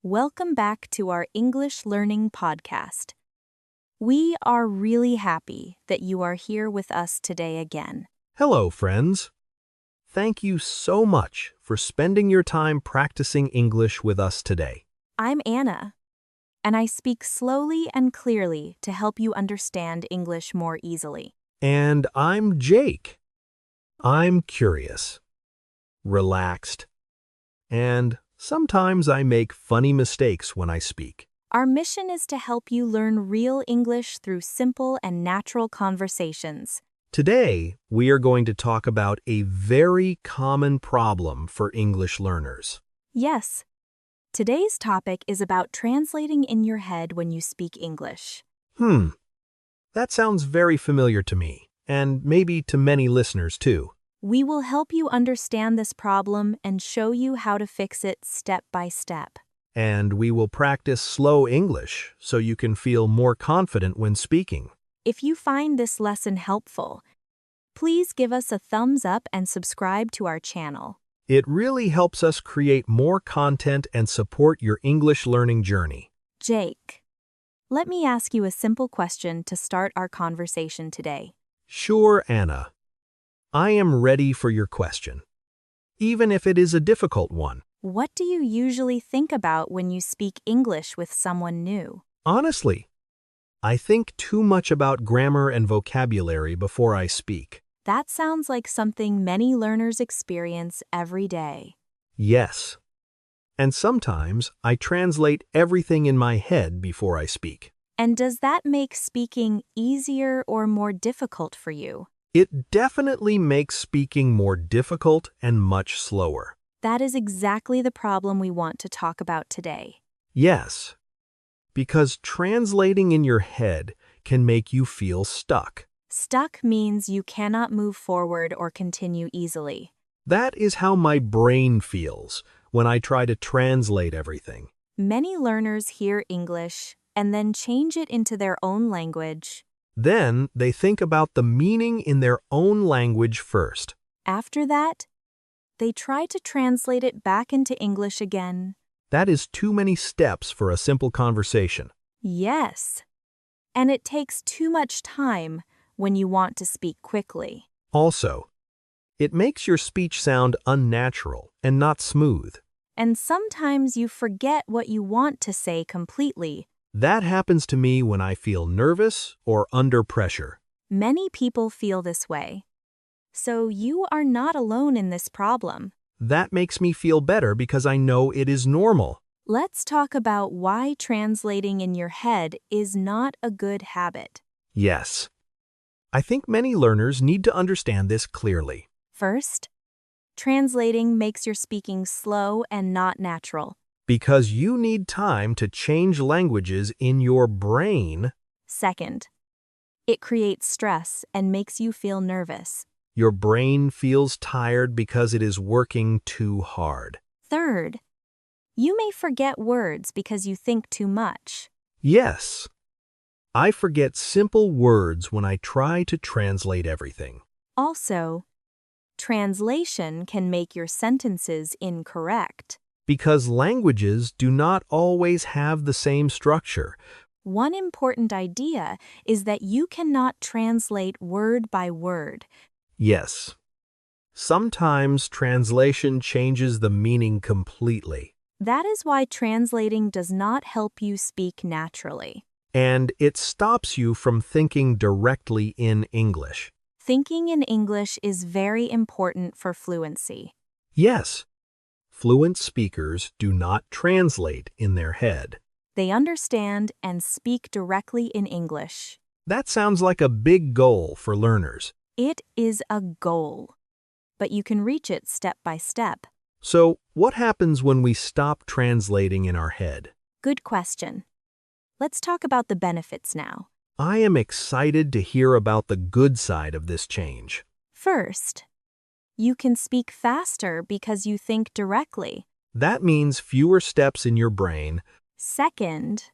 Welcome back to our English Learning Podcast. We are really happy that you are here with us today again. Hello, friends. Thank you so much for spending your time practicing English with us today. I'm Anna, and I speak slowly and clearly to help you understand English more easily. And I'm Jake. I'm curious, relaxed, and sometimes I make funny mistakes when I speak. Our mission is to help you learn real English through simple and natural conversations. Today, we are going to talk about a very common problem for English learners. Yes, today's topic is about translating in your head when you speak English. That sounds very familiar to me, and maybe to many listeners too. We will help you understand this problem and show you how to fix it step by step. And we will practice slow English so you can feel more confident when speaking. If you find this lesson helpful, please give us a thumbs up and subscribe to our channel. It really helps us create more content and support your English learning journey. Jake, let me ask you a simple question to start our conversation today. Sure, Anna. I am ready for your question, even if it is a difficult one. What do you usually think about when you speak English with someone new? Honestly, I think too much about grammar and vocabulary before I speak. That sounds like something many learners experience every day. Yes. And sometimes I translate everything in my head before I speak. And does that make speaking easier or more difficult for you? It definitely makes speaking more difficult and much slower. That is exactly the problem we want to talk about today. Yes, because translating in your head can make you feel stuck. Stuck means you cannot move forward or continue easily. That is how my brain feels when I try to translate everything. Many learners hear English and then change it into their own language. Then they think about the meaning in their own language first. After that, they try to translate it back into English again. That is too many steps for a simple conversation. Yes. And it takes too much time when you want to speak quickly. Also, it makes your speech sound unnatural and not smooth. And sometimes you forget what you want to say completely. That happens to me when I feel nervous or under pressure. Many people feel this way. So you are not alone in this problem. That makes me feel better because I know it is normal. Let's talk about why translating in your head is not a good habit. Yes. I think many learners need to understand this clearly. First, translating makes your speaking slow and not natural. Because you need time to change languages in your brain. Second, it creates stress and makes you feel nervous. Your brain feels tired because it is working too hard. Third, you may forget words because you think too much. Yes. I forget simple words when I try to translate everything. Also, translation can make your sentences incorrect. Because languages do not always have the same structure. One important idea is that you cannot translate word by word. Yes. Sometimes translation changes the meaning completely. That is why translating does not help you speak naturally. And it stops you from thinking directly in English. Thinking in English is very important for fluency. Yes. Fluent speakers do not translate in their head. They understand and speak directly in English. That sounds like a big goal for learners. It is a goal, but you can reach it step by step. So, what happens when we stop translating in our head? Good question. Let's talk about the benefits now. I am excited to hear about the good side of this change. First, you can speak faster because you think directly. That means fewer steps in your brain. Second,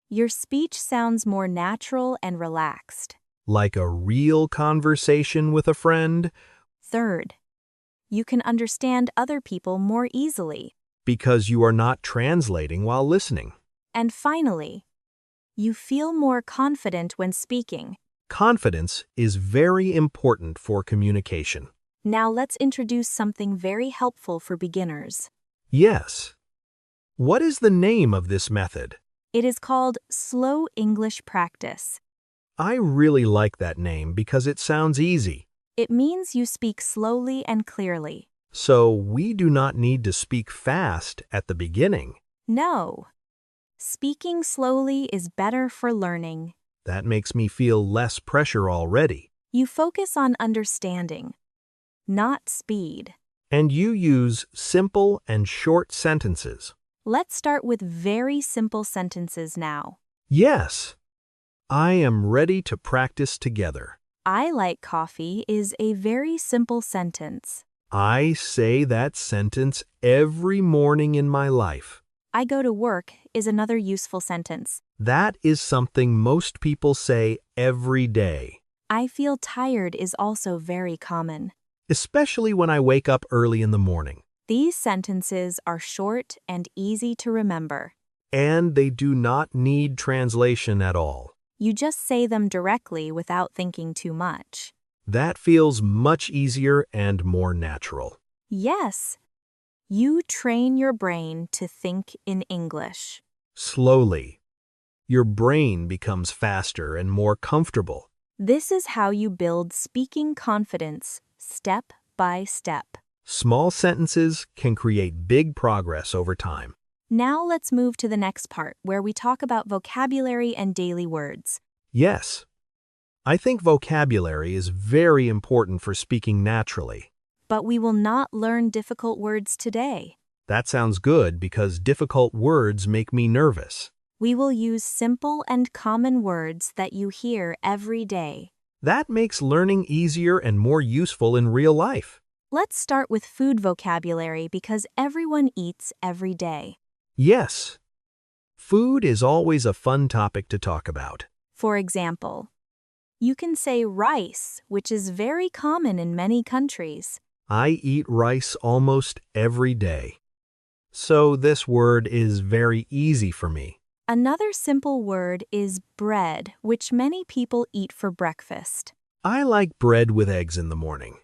your speech sounds more natural and relaxed. Like a real conversation with a friend. Third, you can understand other people more easily. because you are not translating while listening. And finally, you feel more confident when speaking. Confidence is very important for communication. Now let's introduce something very helpful for beginners. Yes. What is the name of this method? It is called Slow English Practice. I really like that name because it sounds easy. It means you speak slowly and clearly. So we do not need to speak fast at the beginning. No. Speaking slowly is better for learning. That makes me feel less pressure already. You focus on understanding, not speed. And you use simple and short sentences. Let's start with very simple sentences now. Yes. I am ready to practice together. I like coffee is a very simple sentence. I say that sentence every morning in my life. I go to work is another useful sentence. That is something most people say every day, I feel tired is also very common. especially when I wake up early in the morning. These sentences are short and easy to remember. And they do not need translation at all. You just say them directly without thinking too much. That feels much easier and more natural. Yes. You train your brain to think in English. Slowly, your brain becomes faster and more comfortable. This is how you build speaking confidence, step by step. Small sentences can create big progress over time. Now let's move to the next part, where we talk about vocabulary and daily words. Yes, I think vocabulary is very important for speaking naturally. But we will not learn difficult words today. That sounds good because difficult words make me nervous. We will use simple and common words that you hear every day. That makes learning easier and more useful in real life. Let's start with food vocabulary because everyone eats every day. Yes, food is always a fun topic to talk about. For example, you can say rice, which is very common in many countries. I eat rice almost every day. So this word is very easy for me. Another simple word is bread, which many people eat for breakfast. I like bread with eggs in the morning.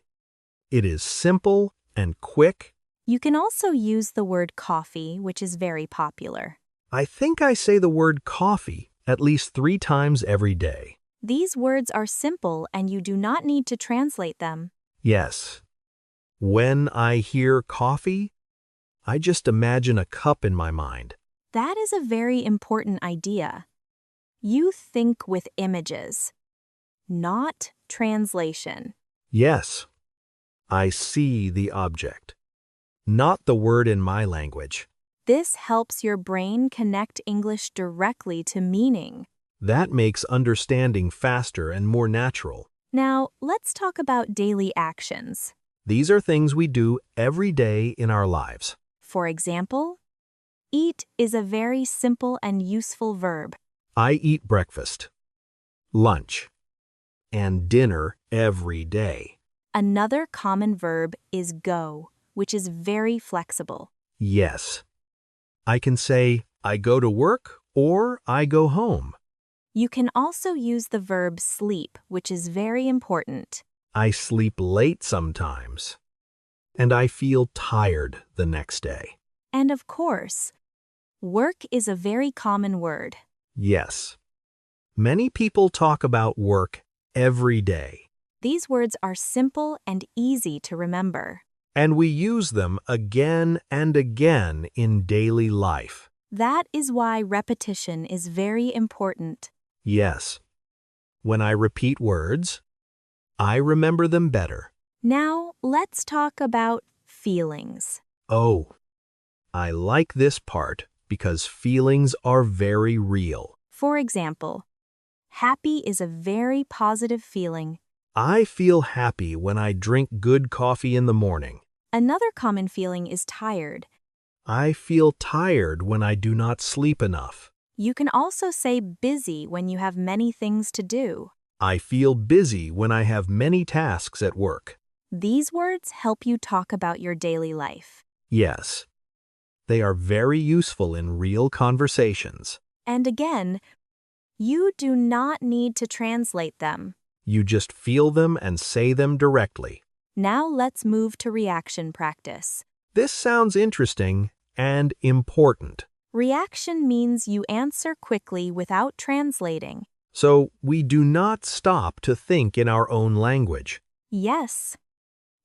It is simple and quick. You can also use the word coffee, which is very popular. I think I say the word coffee at least 3 times every day. These words are simple and you do not need to translate them. Yes. When I hear coffee, I just imagine a cup in my mind. That is a very important idea. You think with images, not translation. Yes. I see the object, not the word in my language. This helps your brain connect English directly to meaning. That makes understanding faster and more natural. Now, let's talk about daily actions. These are things we do every day in our lives. For example, eat is a very simple and useful verb. I eat breakfast, lunch, and dinner every day. Another common verb is go, which is very flexible. Yes. I can say, I go to work or I go home. You can also use the verb sleep, which is very important. I sleep late sometimes. And I feel tired the next day. And of course, work is a very common word. Yes. Many people talk about work every day. These words are simple and easy to remember. And we use them again and again in daily life. That is why repetition is very important. Yes. When I repeat words, I remember them better. Now, let's talk about feelings. Oh, I like this part because feelings are very real. For example, happy is a very positive feeling. I feel happy when I drink good coffee in the morning. Another common feeling is tired. I feel tired when I do not sleep enough. You can also say busy when you have many things to do. I feel busy when I have many tasks at work. These words help you talk about your daily life. Yes. They are very useful in real conversations. And again, you do not need to translate them. You just feel them and say them directly. Now let's move to reaction practice. This sounds interesting and important. Reaction means you answer quickly without translating. So we do not stop to think in our own language. Yes.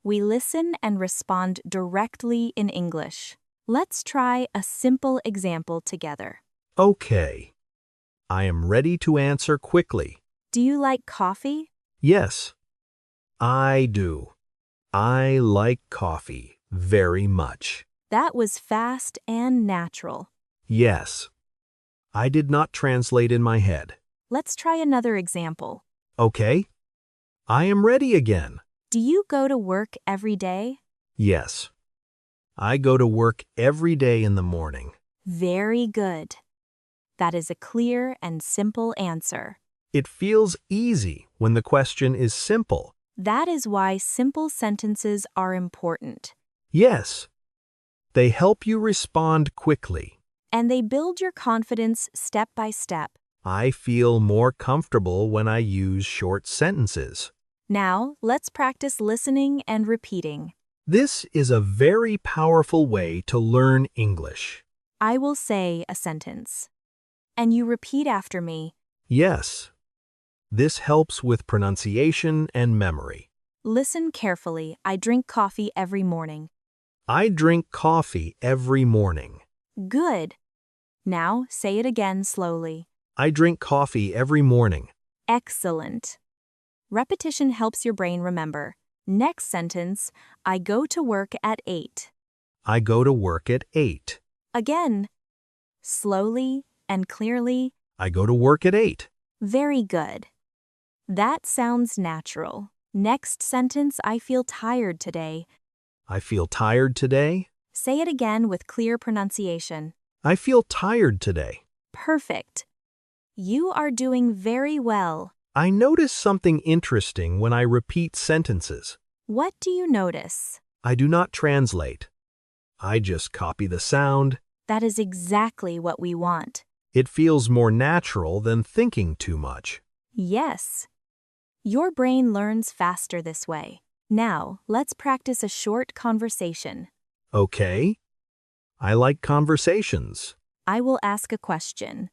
We listen and respond directly in English. Let's try a simple example together. Okay. I am ready to answer quickly. Do you like coffee? Yes, I do. I like coffee very much. That was fast and natural. Yes. I did not translate in my head. Let's try another example. Okay. I am ready again. Do you go to work every day? Yes. I go to work every day in the morning. Very good. That is a clear and simple answer. It feels easy when the question is simple. That is why simple sentences are important. Yes. They help you respond quickly. And they build your confidence step by step. I feel more comfortable when I use short sentences. Now, let's practice listening and repeating. This is a very powerful way to learn English. I will say a sentence. And you repeat after me. Yes. This helps with pronunciation and memory. Listen carefully. I drink coffee every morning. I drink coffee every morning. Good. Now, say it again slowly. I drink coffee every morning. Excellent. Repetition helps your brain remember. Next sentence, I go to work at 8. I go to work at 8. Again. Slowly and clearly. I go to work at 8. Very good. That sounds natural. Next sentence, I feel tired today. I feel tired today. Say it again with clear pronunciation. I feel tired today. Perfect. You are doing very well. I notice something interesting when I repeat sentences. What do you notice? I do not translate. I just copy the sound. That is exactly what we want. It feels more natural than thinking too much. Yes. Your brain learns faster this way. Now, let's practice a short conversation. Okay. I like conversations. I will ask a question.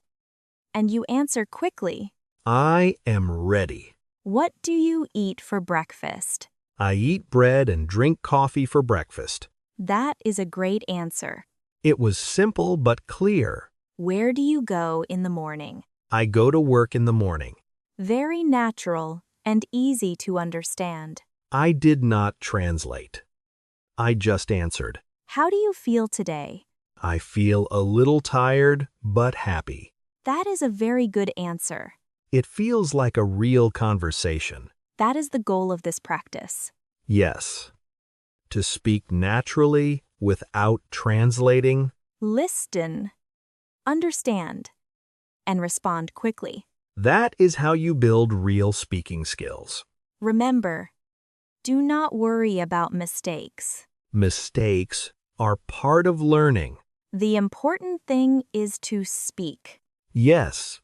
And you answer quickly. I am ready. What do you eat for breakfast? I eat bread and drink coffee for breakfast. That is a great answer. It was simple but clear. Where do you go in the morning? I go to work in the morning. Very natural and easy to understand. I did not translate. I just answered. How do you feel today? I feel a little tired but happy. That is a very good answer. It feels like a real conversation. That is the goal of this practice. Yes. To speak naturally without translating. Listen, understand, and respond quickly. That is how you build real speaking skills. Remember, do not worry about mistakes. Mistakes are part of learning. The important thing is to speak. Yes.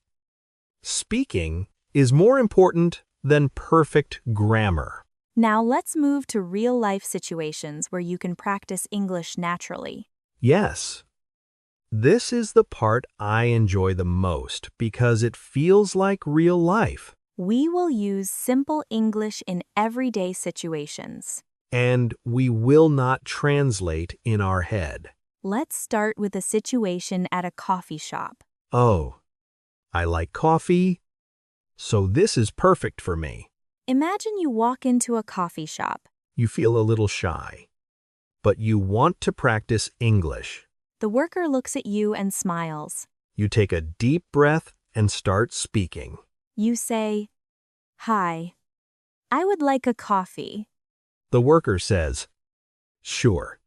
Speaking is more important than perfect grammar. Now let's move to real-life situations where you can practice English naturally. Yes. This is the part I enjoy the most because it feels like real life. We will use simple English in everyday situations. And we will not translate in our head. Let's start with a situation at a coffee shop. Oh, I like coffee, so this is perfect for me. Imagine you walk into a coffee shop. You feel a little shy, but you want to practice English. The worker looks at you and smiles. You take a deep breath and start speaking. You say, "Hi, I would like a coffee." The worker says, "Sure.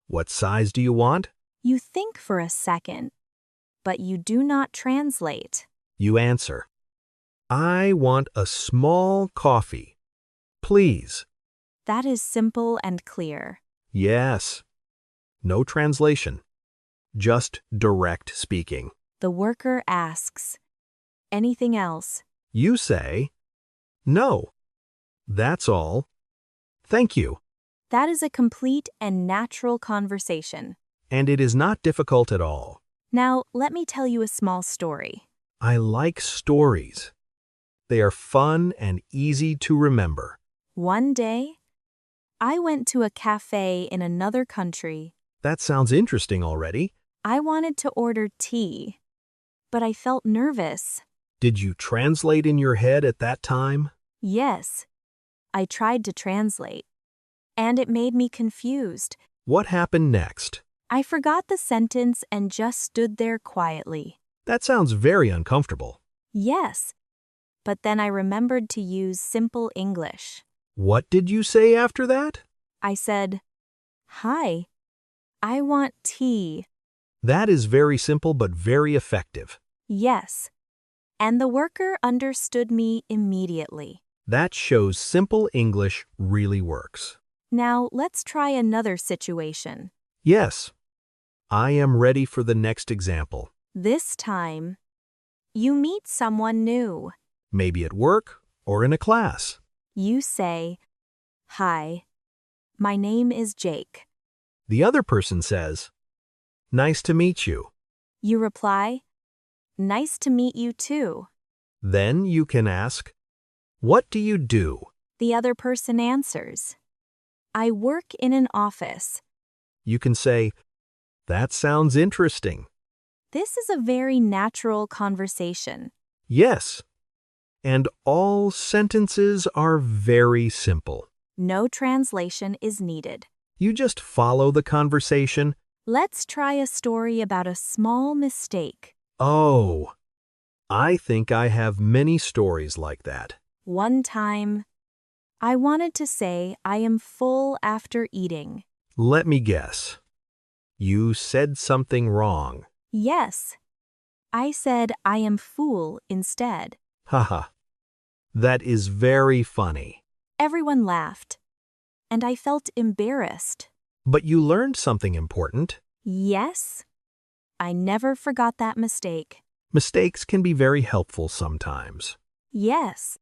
What size do you want?" You think for a second, but you do not translate. You answer, "I want a small coffee. Please." That is simple and clear. Yes. No translation. just direct speaking. The worker asks, "Anything else?" You say, "No, that's all. Thank you." That is a complete and natural conversation. And it is not difficult at all. Now, let me tell you a small story. I like stories. They are fun and easy to remember. One day, I went to a cafe in another country. That sounds interesting already. I wanted to order tea, but I felt nervous. Did you translate in your head at that time? Yes, I tried to translate, and it made me confused. What happened next? I forgot the sentence and just stood there quietly. That sounds very uncomfortable. Yes, but then I remembered to use simple English. What did you say after that? I said, "Hi, I want tea." That is very simple but very effective. Yes, and the worker understood me immediately. That shows simple English really works. Now let's try another situation. Yes, I am ready for the next example. This time, you meet someone new. Maybe at work or in a class. You say, "Hi, my name is Jake." The other person says, "Nice to meet you." You reply, "Nice to meet you too." Then you can ask, "What do you do?" The other person answers, "I work in an office." You can say, "That sounds interesting." This is a very natural conversation. Yes, and all sentences are very simple. No translation is needed. You just follow the conversation. Let's try a story about a small mistake. Oh, I think I have many stories like that. One time, I wanted to say I am full after eating. Let me guess. You said something wrong. Yes, I said I am full instead. Haha. That is very funny. Everyone laughed, and I felt embarrassed. But you learned something important. Yes, I never forgot that mistake. Mistakes can be very helpful sometimes. Yes,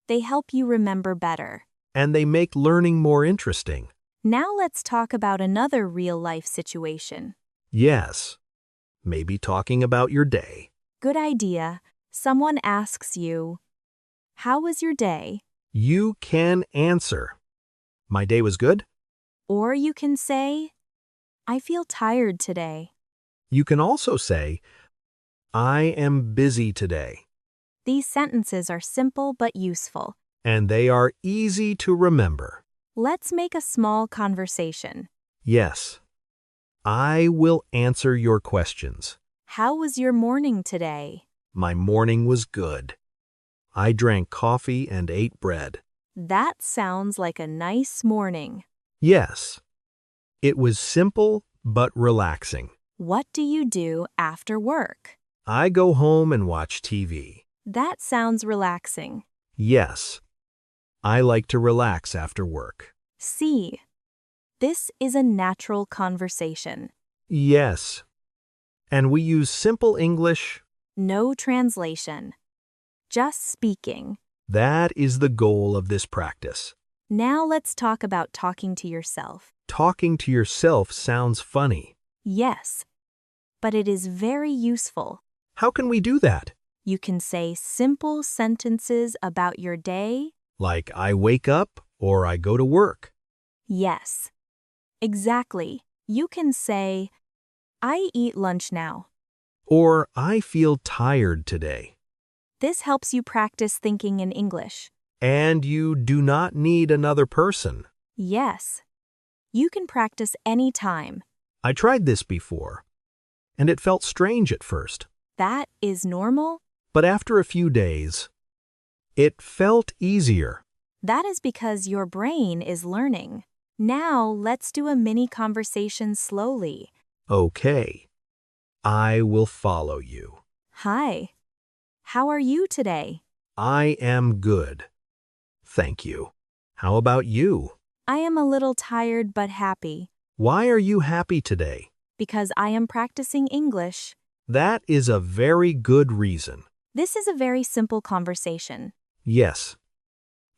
they help you remember better. And they make learning more interesting. Now let's talk about another real-life situation. Yes. Maybe talking about your day. Good idea. Someone asks you, "How was your day?" You can answer, "My day was good." Or you can say, "I feel tired today." You can also say, "I am busy today." These sentences are simple but useful. And they are easy to remember. Let's make a small conversation. Yes. I will answer your questions. How was your morning today? My morning was good. I drank coffee and ate bread. That sounds like a nice morning. Yes. It was simple but relaxing. What do you do after work? I go home and watch TV. That sounds relaxing. Yes. I like to relax after work. C. This is a natural conversation. Yes. And we use simple English. No translation. Just speaking. That is the goal of this practice. Now let's talk about talking to yourself. Talking to yourself sounds funny. Yes, but it is very useful. How can we do that? You can say simple sentences about your day. Like I wake up or I go to work. Yes, exactly. You can say, "I eat lunch now." Or I feel tired today. This helps you practice thinking in English. And you do not need another person. Yes, you can practice anytime. I tried this before, and it felt strange at first. That is normal. But after a few days, it felt easier. That is because your brain is learning. Now let's do a mini conversation slowly. Okay, I will follow you. Hi, how are you today? I am good. Thank you. How about you? I am a little tired but happy. Why are you happy today? Because I am practicing English. That is a very good reason. This is a very simple conversation. Yes,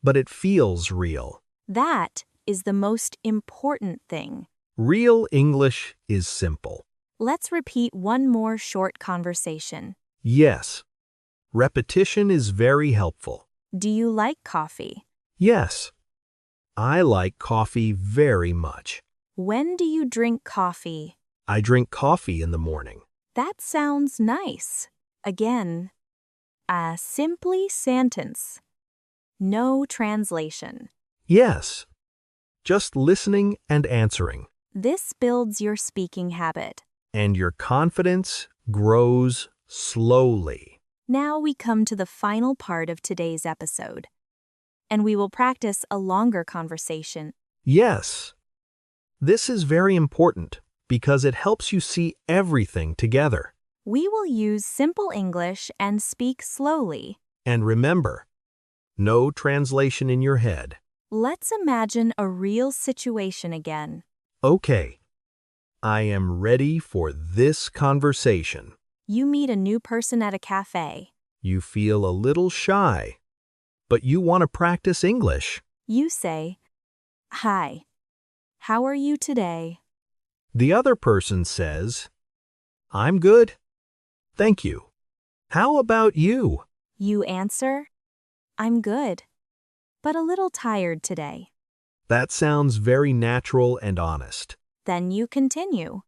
but it feels real. That is the most important thing. Real English is simple. Let's repeat one more short conversation. Yes. Repetition is very helpful. Do you like coffee? Yes. I like coffee very much. When do you drink coffee? I drink coffee in the morning. That sounds nice. Again, a simply sentence. No translation. Yes. Just listening and answering. This builds your speaking habit. And your confidence grows slowly. Now we come to the final part of today's episode. And we will practice a longer conversation. Yes. This is very important because it helps you see everything together. We will use simple English and speak slowly. And remember, no translation in your head. Let's imagine a real situation again. Okay. I am ready for this conversation. You meet a new person at a cafe. You feel a little shy, but you want to practice English. You say, "Hi, how are you today?" The other person says, I'm good. Thank you. How about you? You answer, "I'm good, but a little tired today." That sounds very natural and honest. Then you continue.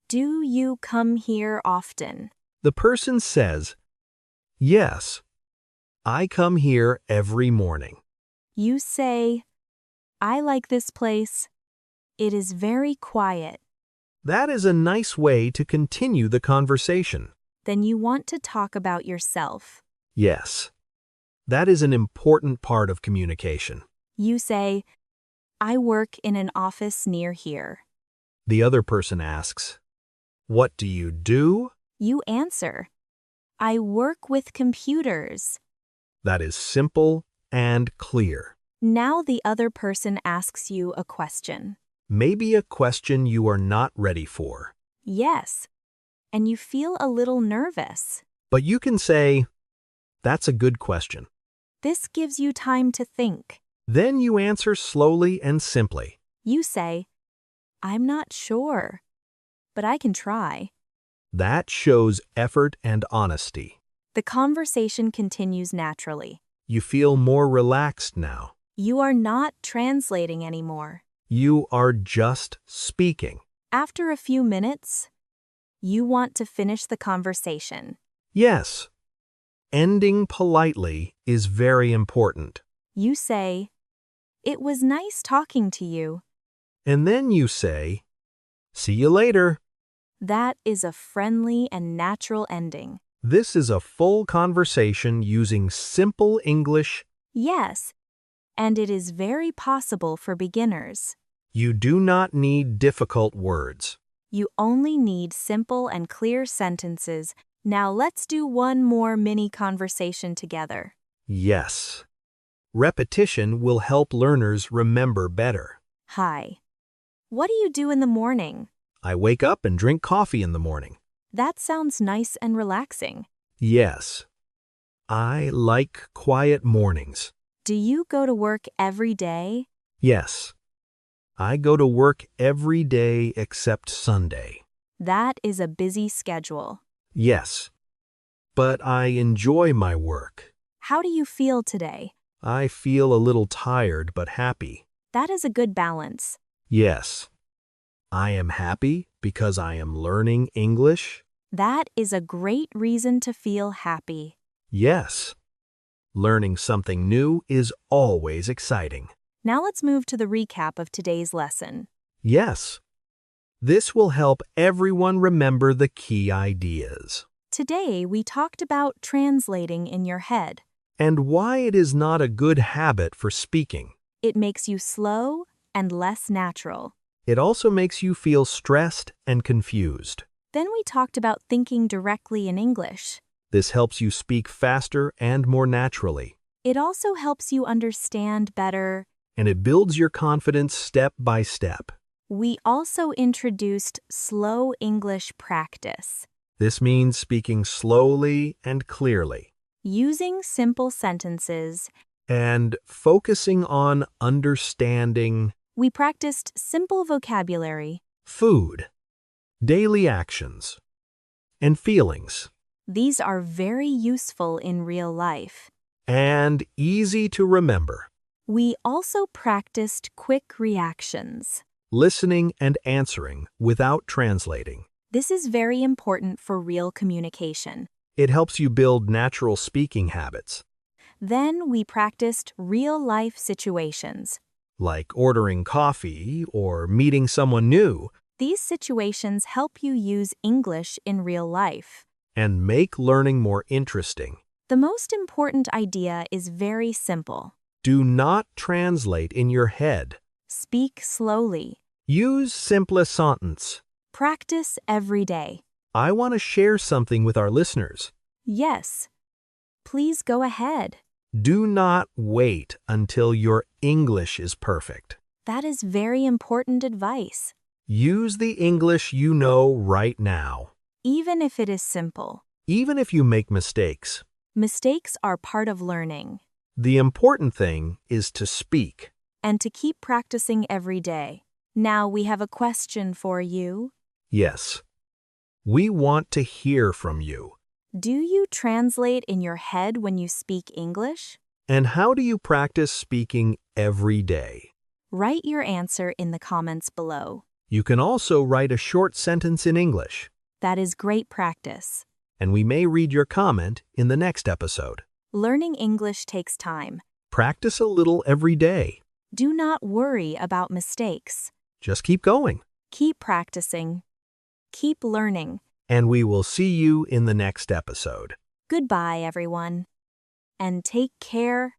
Do you come here often? The person says, yes, I come here every morning. You say, "I like this place. It is very quiet." That is a nice way to continue the conversation. Then you want to talk about yourself. Yes, that is an important part of communication. You say, "I work in an office near here." The other person asks, what do you do? You answer, "I work with computers." That is simple and clear. Now the other person asks you a question. Maybe a question you are not ready for. Yes, and you feel a little nervous. But you can say, that's a good question. This gives you time to think. Then you answer slowly and simply. You say, "I'm not sure, but I can try." That shows effort and honesty. The conversation continues naturally. You feel more relaxed now. You are not translating anymore. You are just speaking. After a few minutes, you want to finish the conversation. Yes. Ending politely is very important. You say, "It was nice talking to you." And then you say, see you later. That is a friendly and natural ending. This is a full conversation using simple English. Yes, and it is very possible for beginners. You do not need difficult words. You only need simple and clear sentences. Now let's do one more mini conversation together. Yes. Repetition will help learners remember better. Hi. What do you do in the morning? I wake up and drink coffee in the morning. That sounds nice and relaxing. Yes. I like quiet mornings. Do you go to work every day? Yes. I go to work every day except Sunday. That is a busy schedule. Yes. But I enjoy my work. How do you feel today? I feel a little tired but happy. That is a good balance. Yes. I am happy because I am learning English. That is a great reason to feel happy. Yes. Learning something new is always exciting. Now let's move to the recap of today's lesson. Yes. This will help everyone remember the key ideas. Today we talked about translating in your head. And why it is not a good habit for speaking. It makes you slow and less natural. It also makes you feel stressed and confused. Then we talked about thinking directly in English. This helps you speak faster and more naturally. It also helps you understand better. And it builds your confidence step by step. We also introduced slow English practice, This means speaking slowly and clearly, using simple sentences. and focusing on understanding We practiced simple vocabulary. food, daily actions, and feelings, These are very useful in real life. and easy to remember, We also practiced quick reactions. listening and answering without translating. This is very important for real communication. It helps you build natural speaking habits, Then we practiced real-life situations. like ordering coffee or meeting someone new, These situations help you use English in real life. and make learning more interesting. The most important idea is very simple. Do not translate in your head. Speak slowly. Use simple sentence. Practice every day. I want to share something with our listeners. Yes. Please go ahead. Do not wait until your English is perfect. That is very important advice, Use the English you know right now, even if it is simple. even if you make mistakes. Mistakes are part of learning, The important thing is to speak. and to keep practicing every day. Now we have a question for you. Yes. We want to hear from you. Do you translate in your head when you speak English? And how do you practice speaking every day? Write your answer in the comments below. You can also write a short sentence in English, That is great practice. and we may read your comment in the next episode. Learning English takes time. Practice a little every day. Do not worry about mistakes. Just keep going, Keep practicing. Keep learning. and we will see you in the next episode. Goodbye, everyone. And take care